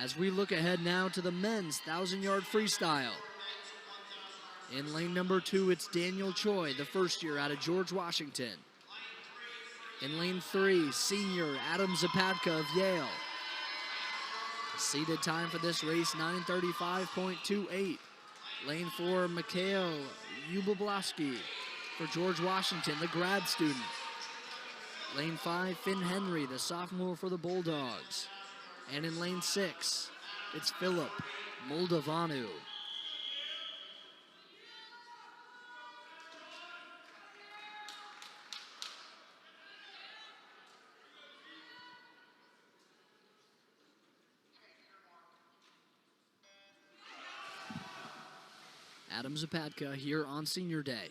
As we look ahead now to the men's 1,000-yard freestyle. In lane number 2, it's Daniel Choi, the first year out of George Washington. In lane 3, senior Adam Zapadka of Yale. Seated time for this race, 9:35.28. Lane 4, Mikhail Yuboblavsky for George Washington, the grad student. Lane 5, Finn Henry, the sophomore for the Bulldogs. And in lane 6, it's Philip Moldavanu. Adam Zapadka here on Senior Day.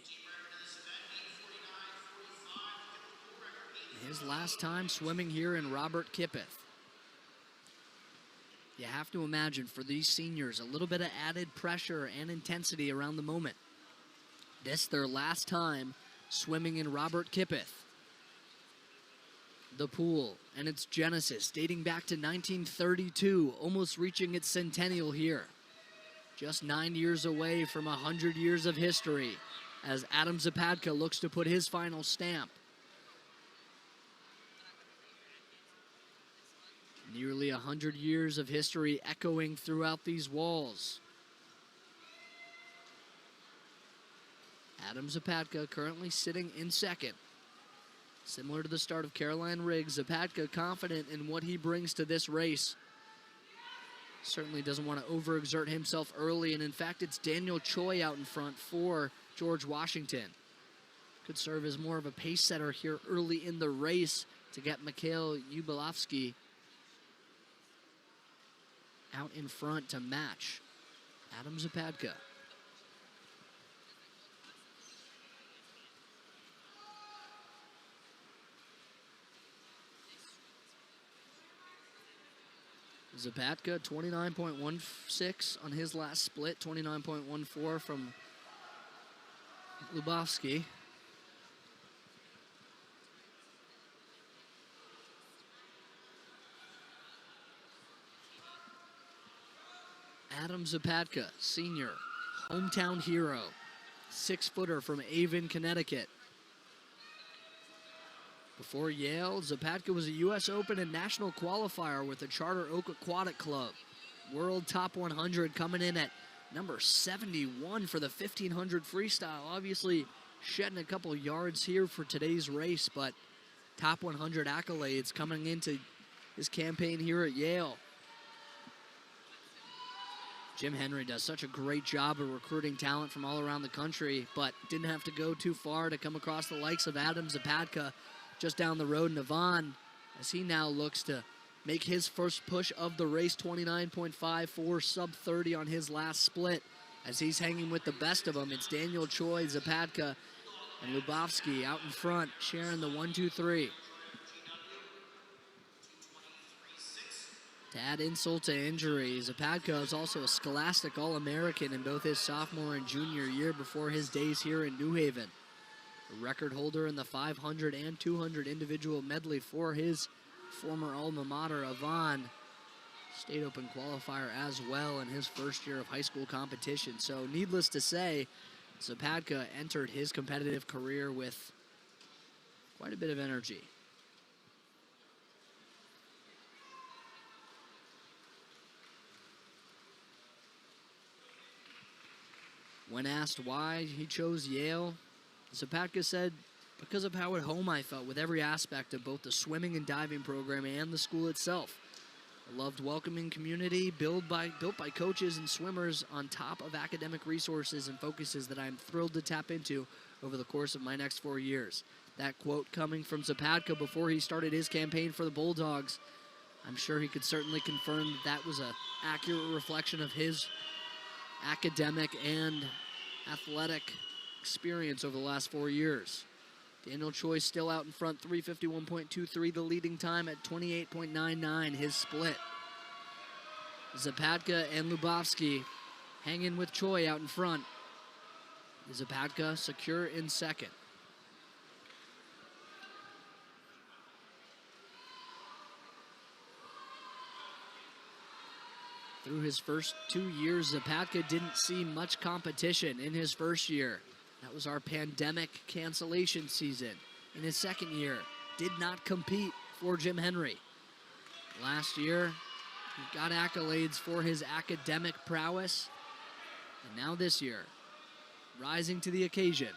His last time swimming here in Robert Kippeth. You have to imagine for these seniors a little bit of added pressure and intensity around the moment. This their last time swimming in Robert Kippeth. The pool and its genesis dating back to 1932, almost reaching its centennial here. Just 9 years away from 100 years of history as Adam Zapadka looks to put his final stamp. Nearly 100 years of history echoing throughout these walls. Adam Zapadka currently sitting in second. Similar to the start of Caroline Riggs, Zapadka confident in what he brings to this race. Certainly doesn't want to overexert himself early, and in fact, it's Daniel Choi out in front for George Washington. Could serve as more of a pace setter here early in the race to get Mikhail Yuboblavsky out in front to match Adam Zapadka. Zapadka, 29.16 on his last split, 29.14 from Lubovsky. Adam Zapadka, senior, hometown hero, 6-footer from Avon, Connecticut. Before Yale, Zapadka was a U.S. Open and national qualifier with the Charter Oak Aquatic Club. World Top 100 coming in at number 71 for the 1500 freestyle. Obviously shedding a couple yards here for today's race, but top 100 accolades coming into his campaign here at Yale. Jim Henry does such a great job of recruiting talent from all around the country, but didn't have to go too far to come across the likes of Adam Zapadka just down the road in Avon, as he now looks to make his first push of the race, 29.54, sub 30 on his last split. As he's hanging with the best of them, it's Daniel Choi, Zapadka, and Lubovsky out in front, sharing the 1-2-3. To add insult to injury, Zapadka is also a Scholastic All-American in both his sophomore and junior year before his days here in New Haven. A record holder in the 500 and 200 individual medley for his former alma mater, Avon. State Open qualifier as well in his first year of high school competition. So needless to say, Zapadka entered his competitive career with quite a bit of energy. When asked why he chose Yale, Zapadka said, because of how at home I felt with every aspect of both the swimming and diving program and the school itself. A loved, welcoming community built by coaches and swimmers on top of academic resources and focuses that I'm thrilled to tap into over the course of my next 4 years. That quote coming from Zapadka before he started his campaign for the Bulldogs. I'm sure he could certainly confirm that was an accurate reflection of his academic and athletic experience over the last 4 years. Daniel Choi still out in front, 3:51.23, the leading time at 28.99, his split. Zapadka and Lubovsky hanging with Choi out in front. Zapadka secure in second. Through his first 2 years, Zapatka didn't see much competition in his first year. That was our pandemic cancellation season. In his second year, did not compete for Jim Henry. Last year, he got accolades for his academic prowess. And now this year, rising to the occasion,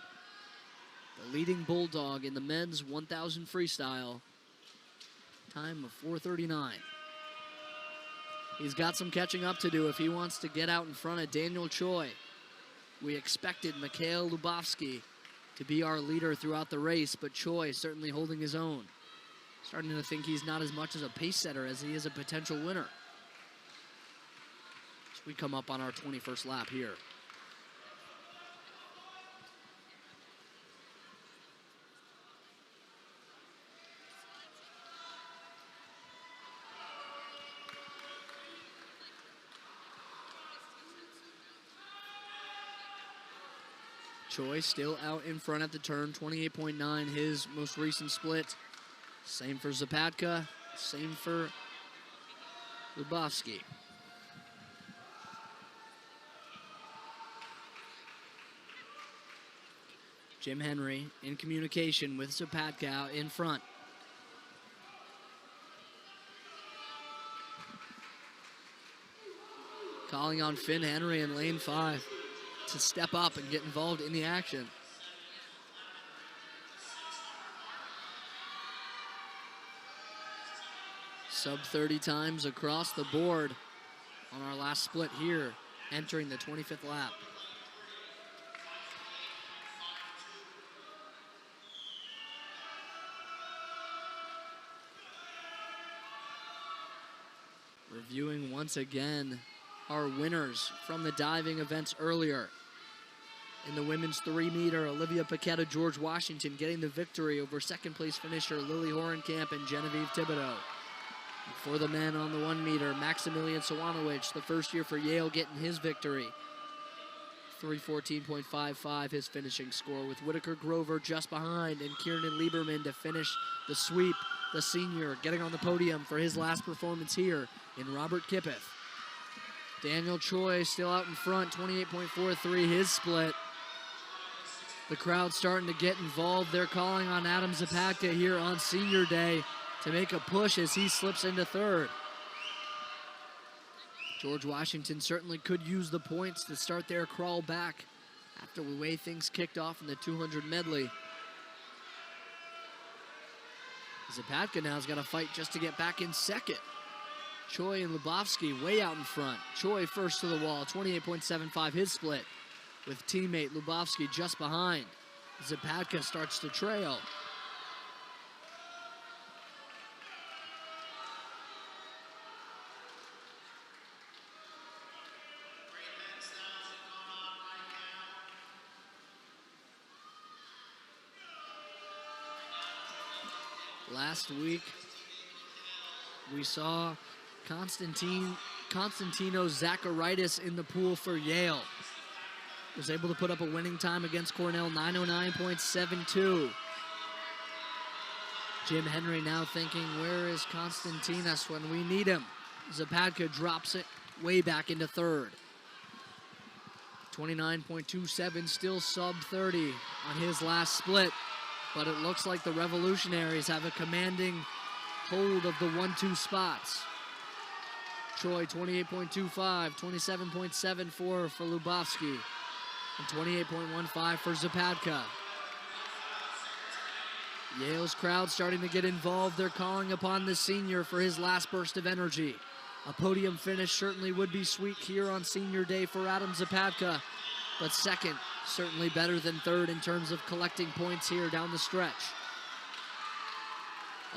the leading bulldog in the men's 1,000 freestyle, time of 4:39. He's got some catching up to do if he wants to get out in front of Daniel Choi. We expected Mikhail Lubovsky to be our leader throughout the race, but Choi certainly holding his own. Starting to think he's not as much as a pace setter as he is a potential winner. So we come up on our 21st lap here. Choi still out in front at the turn, 28.9, his most recent split. Same for Zapatka, same for Lubovsky. Jim Henry in communication with Zapatka out in front. Calling on Finn Henry in lane 5 to step up and get involved in the action. Sub 30 times across the board on our last split here, entering the 25th lap. Reviewing once again our winners from the diving events earlier. In the women's 3-meter, Olivia Paquetta, George Washington getting the victory over second place finisher Lily Horenkamp and Genevieve Thibodeau. For the men on the 1-meter, Maximilian Sawanowicz, the first year for Yale, getting his victory. 3:14.55 his finishing score, with Whitaker Grover just behind and Kiernan Lieberman to finish the sweep. The senior getting on the podium for his last performance here in Robert Kippeth. Daniel Choi still out in front, 28.43 his split. The crowd starting to get involved. They're calling on Adam Zapatka here on senior day to make a push as he slips into third. George Washington certainly could use the points to start their crawl back after the way things kicked off in the 200 medley. Zapatka now's got to fight just to get back in second. Choi and Lubovsky way out in front. Choi first to the wall, 28.75 his split, with teammate Lubovsky just behind. Zapatka starts to trail. Last week, we saw Konstantino Zacharias in the pool for Yale. Was able to put up a winning time against Cornell, 909.72. Jim Henry now thinking, where is Konstantinos when we need him? Zapatka drops it way back into third. 29.27, still sub 30 on his last split. But it looks like the Revolutionaries have a commanding hold of the 1-2 spots. Choi, 28.25, 27.74 for Lubovsky, and 28.15 for Zapatka. Yale's crowd starting to get involved. They're calling upon the senior for his last burst of energy. A podium finish certainly would be sweet here on senior day for Adam Zapatka, but second, certainly better than third in terms of collecting points here down the stretch.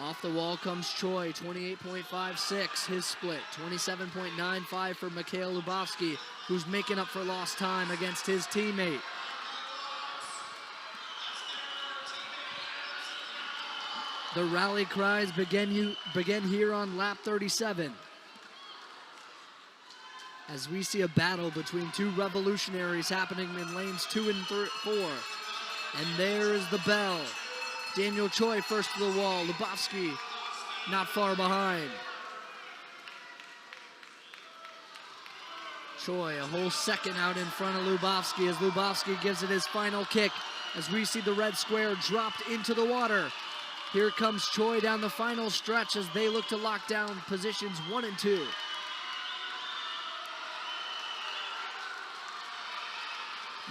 Off the wall comes Choi, 28.56, his split. 27.95 for Mikhail Lubovsky, who's making up for lost time against his teammate. The rally cries begin here on lap 37. As we see a battle between two revolutionaries happening in lanes 2 and 4. And there is the bell. Daniel Choi first to the wall. Lubovsky not far behind. Choi a whole second out in front of Lubovsky as Lubovsky gives it his final kick as we see the red square dropped into the water. Here comes Choi down the final stretch as they look to lock down positions 1 and 2.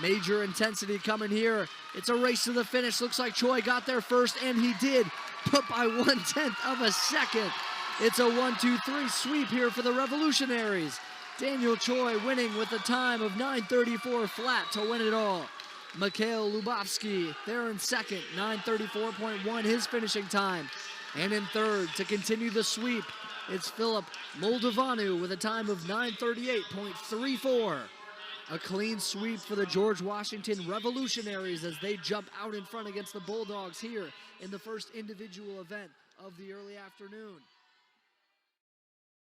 Major intensity coming here. It's a race to the finish. Looks like Choi got there first, and he did, but by 1/10 of a second. It's a 1-2-3 sweep here for the Revolutionaries. Daniel Choi winning with a time of 9:34 flat to win it all. Mikhail Lubovsky there in second, 9:34.1 his finishing time. And in third, to continue the sweep, it's Philip Moldavanu with a time of 9:38.34. A clean sweep for the George Washington Revolutionaries as they jump out in front against the Bulldogs here in the first individual event of the early afternoon.